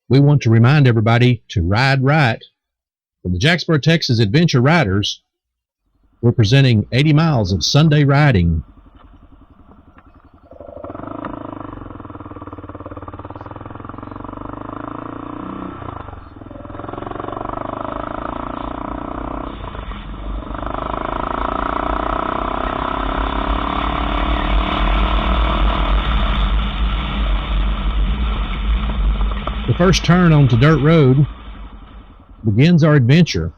we want to remind everybody to ride right. From the Jacksboro, Texas Adventure Riders, we're presenting 80 miles of Sunday riding. The first turn onto dirt road begins our adventure.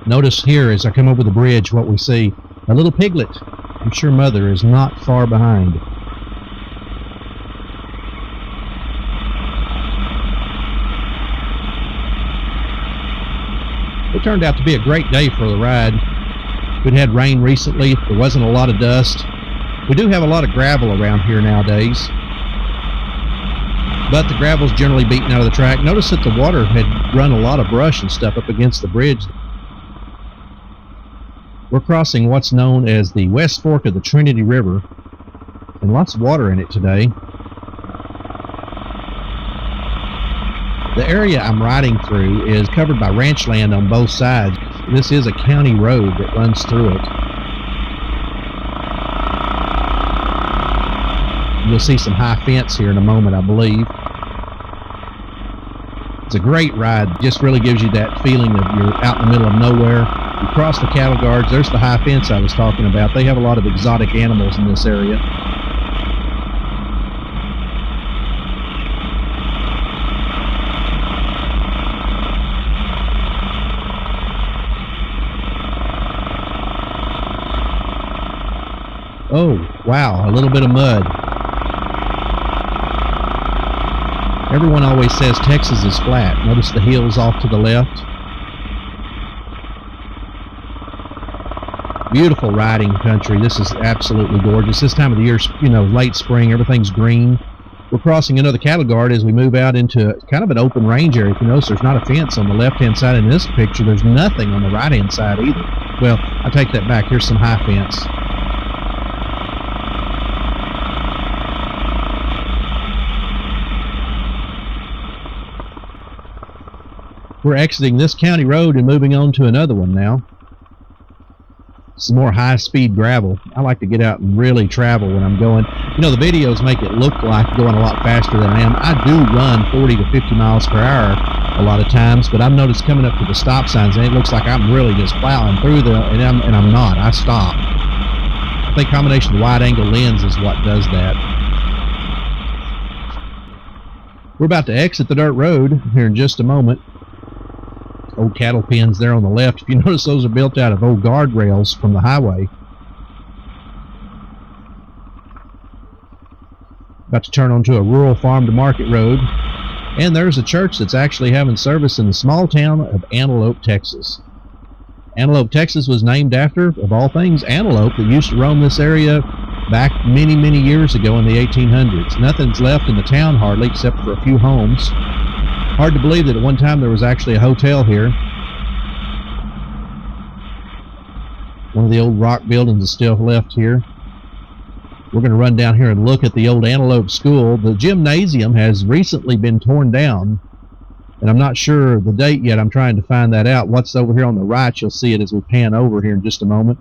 Notice here as I come over the bridge what we see. A little piglet. I'm sure mother is not far behind. It turned out to be a great day for the ride. We'd had rain recently. There wasn't a lot of dust. We do have a lot of gravel around here nowadays, but the gravel's generally beaten out of the track. Notice that the water had run a lot of brush and stuff up against the bridge. We're crossing what's known as the West Fork of the Trinity River, and lots of water in it today. The area I'm riding through is covered by ranch land on both sides. This is a county road that runs through it. You'll see some high fence here in a moment, I believe. It's a great ride. Just really gives you that feeling of you're out in the middle of nowhere. You cross the cattle guards. There's the high fence I was talking about. They have a lot of exotic animals in this area. Oh, wow, a little bit of mud. Everyone always says Texas is flat. Notice the hills off to the left. Beautiful riding country. This is absolutely gorgeous. This time of the year, you know, late spring, everything's green. We're crossing another cattle guard as we move out into kind of an open range area. If you notice, there's not a fence on the left-hand side in this picture. There's nothing on the right-hand side either. Well, I take that back. Here's some high fence. We're exiting this county road and moving on to another one now. Some more high-speed gravel. I like to get out and really travel when I'm going. You know, the videos make it look like going a lot faster than I am. I do run 40 to 50 miles per hour a lot of times, but I've noticed coming up to the stop signs, and it looks like I'm really just plowing through them, and I'm not. I stop. I think combination of wide-angle lens is what does that. We're about to exit the dirt road here in just a moment. Old cattle pens there on the left. If you notice, those are built out of old guardrails from the highway. About to turn onto a rural farm to market road. And there's a church that's actually having service in the small town of Antelope, Texas. Antelope, Texas was named after, of all things, antelope that used to roam this area back many, many years ago in the 1800s. Nothing's left in the town hardly except for a few homes. Hard to believe that at one time there was actually a hotel here. One of the old rock buildings is still left here. We're going to run down here and look at the old Antelope School. The gymnasium has recently been torn down, and I'm not sure the date yet. I'm trying to find that out. What's over here on the right, you'll see it as we pan over here in just a moment,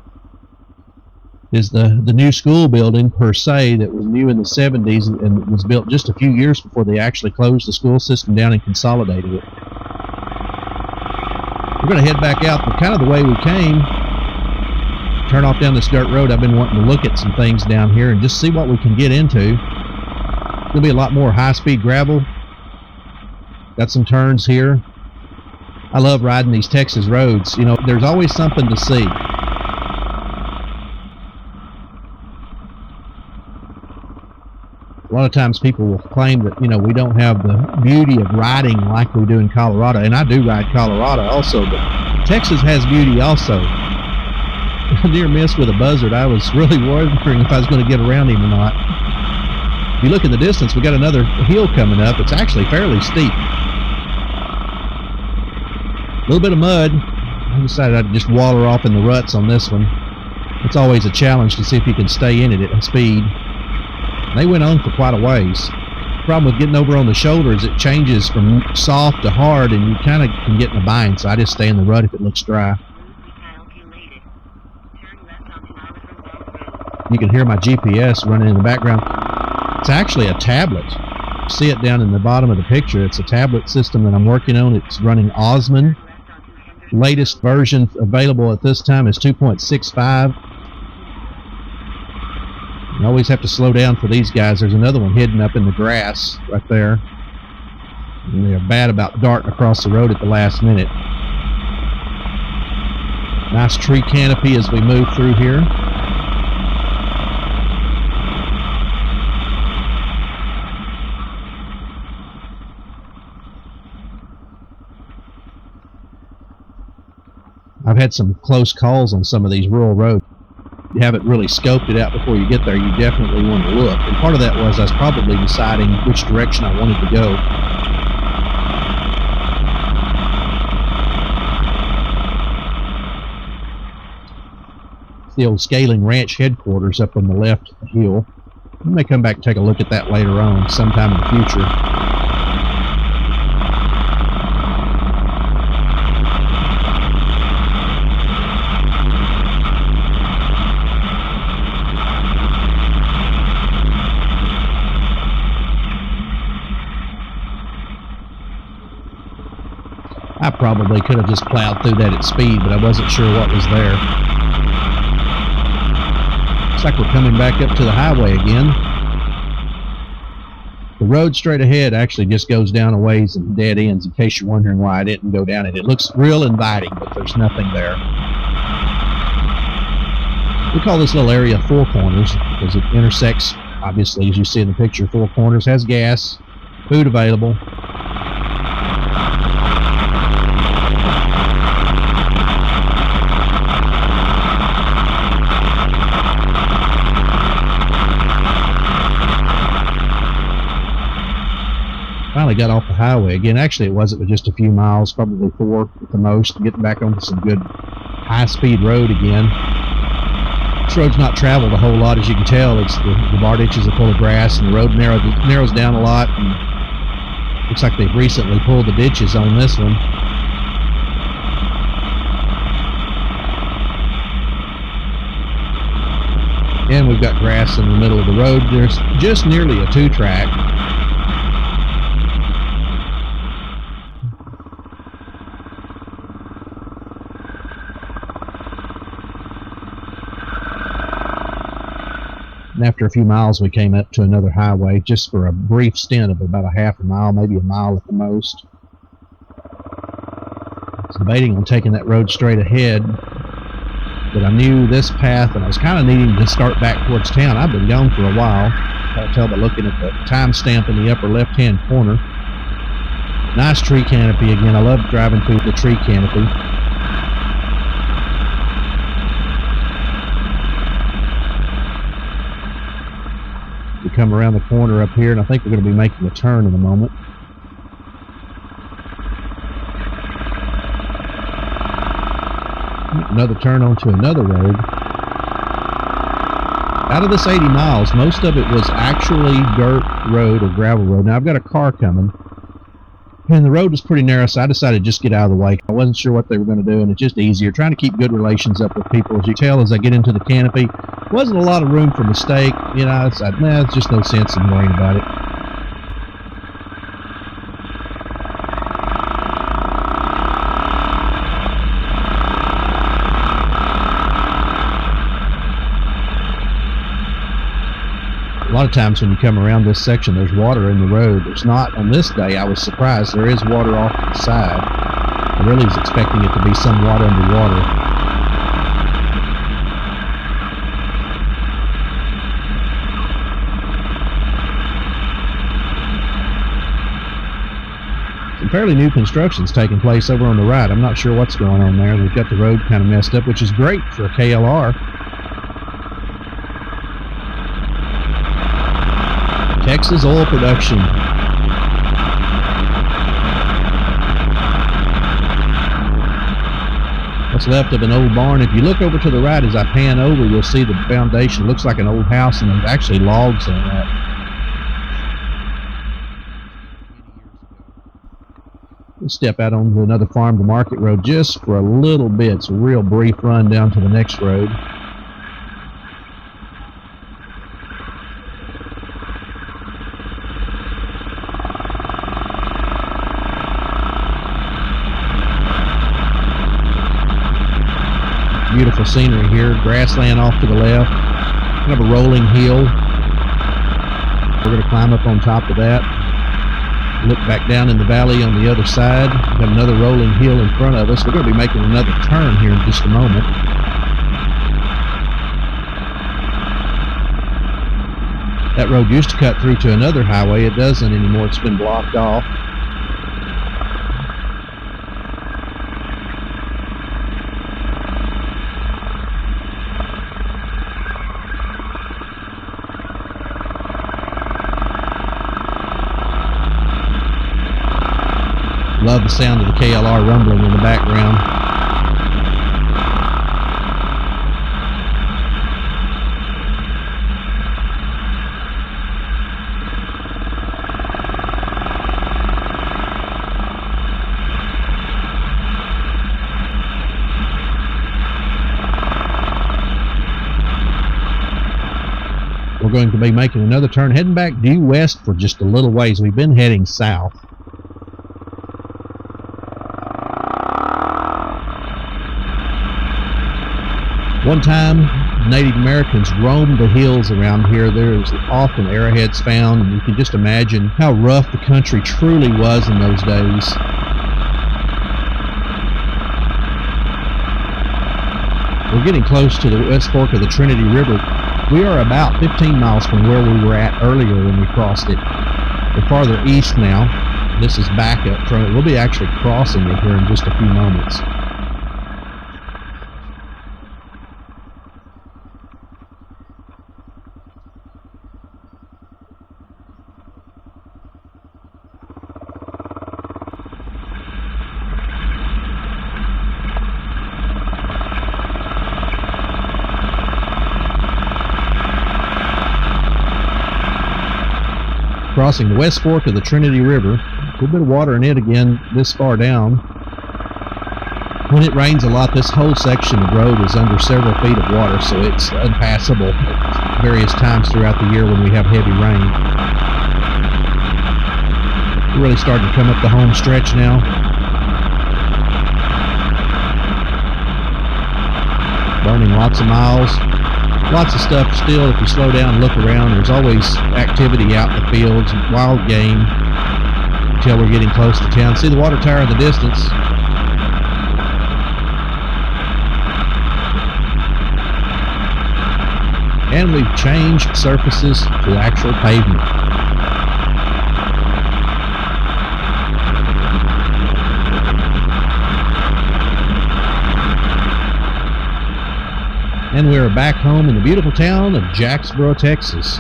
is the new school building per se that was new in the 70s and was built just a few years before they actually closed the school system down and consolidated it. We're going to head back out kind of the way we came, turn off down this dirt road. I've been wanting to look at some things down here and just see what we can get into. There'll be a lot more high-speed gravel. Got some turns here. I love riding these Texas roads. You know, there's always something to see. A lot of times people will claim that, you know, we don't have the beauty of riding like we do in Colorado, and I do ride Colorado also, but Texas has beauty also. Near miss with a buzzard. I was really wondering if I was going to get around him or not. If you look in the distance, we got another hill coming up. It's actually fairly steep. A little bit of mud. I decided I'd just water off in the ruts on this one. It's always a challenge to see if you can stay in it at speed. They went on for quite a ways. The problem with getting over on the shoulder is it changes from soft to hard, and you kind of can get in a bind, so I just stay in the rut if it looks dry. You can hear my GPS running in the background. It's actually a tablet. You see it down in the bottom of the picture. It's a tablet system that I'm working on. It's running Osmond. Latest version available at this time is 2.65. You always have to slow down for these guys. There's another one hidden up in the grass right there. And they're bad about darting across the road at the last minute. Nice tree canopy as we move through here. I've had some close calls on some of these rural roads. If you haven't really scoped it out before you get there, you definitely want to look. And part of that was I was probably deciding which direction I wanted to go. It's the old Scaling Ranch headquarters up on the left hill. I may come back and take a look at that later on, sometime in the future. I probably could have just plowed through that at speed, but I wasn't sure what was there. Looks like we're coming back up to the highway again. The road straight ahead actually just goes down a ways and dead ends, in case you're wondering why I didn't go down it. It looks real inviting, but there's nothing there. We call this little area Four Corners because it intersects, obviously, as you see in the picture, Four Corners, has gas, food available. Finally got off the highway again. Actually, it wasn't but just a few miles, probably 4 at the most, getting back onto some good high-speed road again. This road's not traveled a whole lot, as you can tell. It's the bar ditches are full of grass, and the road narrows down a lot. And looks like they've recently pulled the ditches on this one. And we've got grass in the middle of the road. There's just nearly a 2-track. And after a few miles, we came up to another highway just for a brief stint of about a half a mile, maybe a mile at the most. I was debating on taking that road straight ahead, but I knew this path, and I was kind of needing to start back towards town. I've been gone for a while. I can tell by looking at the timestamp in the upper left-hand corner. Nice tree canopy again. I love driving through the tree canopy. We come around the corner up here, and I think we're going to be making a turn in a moment. Another turn onto another road. Out of this 80 miles, most of it was actually dirt road or gravel road. Now I've got a car coming, and the road was pretty narrow, so I decided to just get out of the way. I wasn't sure what they were going to do, and it's just easier. Trying to keep good relations up with people. As you tell, as I get into the canopy, wasn't a lot of room for mistake. You know, I decided, nah, it's just no sense in worrying about it. A lot of times when you come around this section, there's water in the road. There's not on this day. I was surprised. There is water off to the side. I really was expecting it to be somewhat underwater. Some fairly new construction's taking place over on the right. I'm not sure what's going on there. They've got the road kind of messed up, which is great for a KLR. Texas oil production. left of an old barn. If you look over to the right as I pan over, you'll see the foundation looks like an old house, and there's actually logs on that. We'll step out onto another farm to market road just for a little bit. It's a real brief run down to the next road. Beautiful scenery here, grassland off to the left, kind of a rolling hill. We're going to climb up on top of that, look back down in the valley on the other side. We've got another rolling hill in front of us. We're going to be making another turn here in just a moment. That road used to cut through to another highway. It doesn't anymore. It's been blocked off. Love the sound of the KLR rumbling in the background. We're going to be making another turn, heading back due west for just a little ways. We've been heading south. One time, Native Americans roamed the hills around here. There's often arrowheads found, and you can just imagine how rough the country truly was in those days. We're getting close to the west fork of the Trinity River. We are about 15 miles from where we were at earlier when we crossed it. We're farther east now. This is back up from it. We'll be actually crossing it here in just a few moments. Crossing the west fork of the Trinity River. A little bit of water in it again this far down. When it rains a lot, this whole section of road is under several feet of water, so it's unpassable at various times throughout the year when we have heavy rain. We're really starting to come up the home stretch now. Burning lots of miles. Lots of stuff still. If you slow down and look around, there's always activity out in the fields, wild game, until we're getting close to town. See the water tower in the distance. And we've changed surfaces to actual pavement. And we're back home in the beautiful town of Jacksboro, Texas.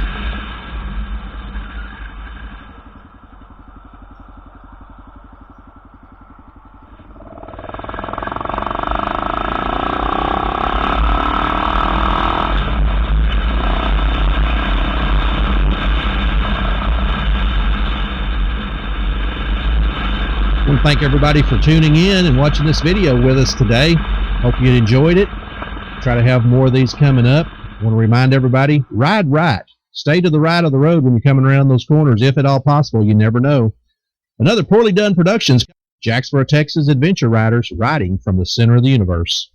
I want to thank everybody for tuning in and watching this video with us today. Hope you enjoyed it. Try to have more of these coming up. I want to remind everybody, ride right. Stay to the right of the road when you're coming around those corners, if at all possible. You never know. Another Poorly Done Productions, Jacksboro, Texas adventure riders riding from the center of the universe.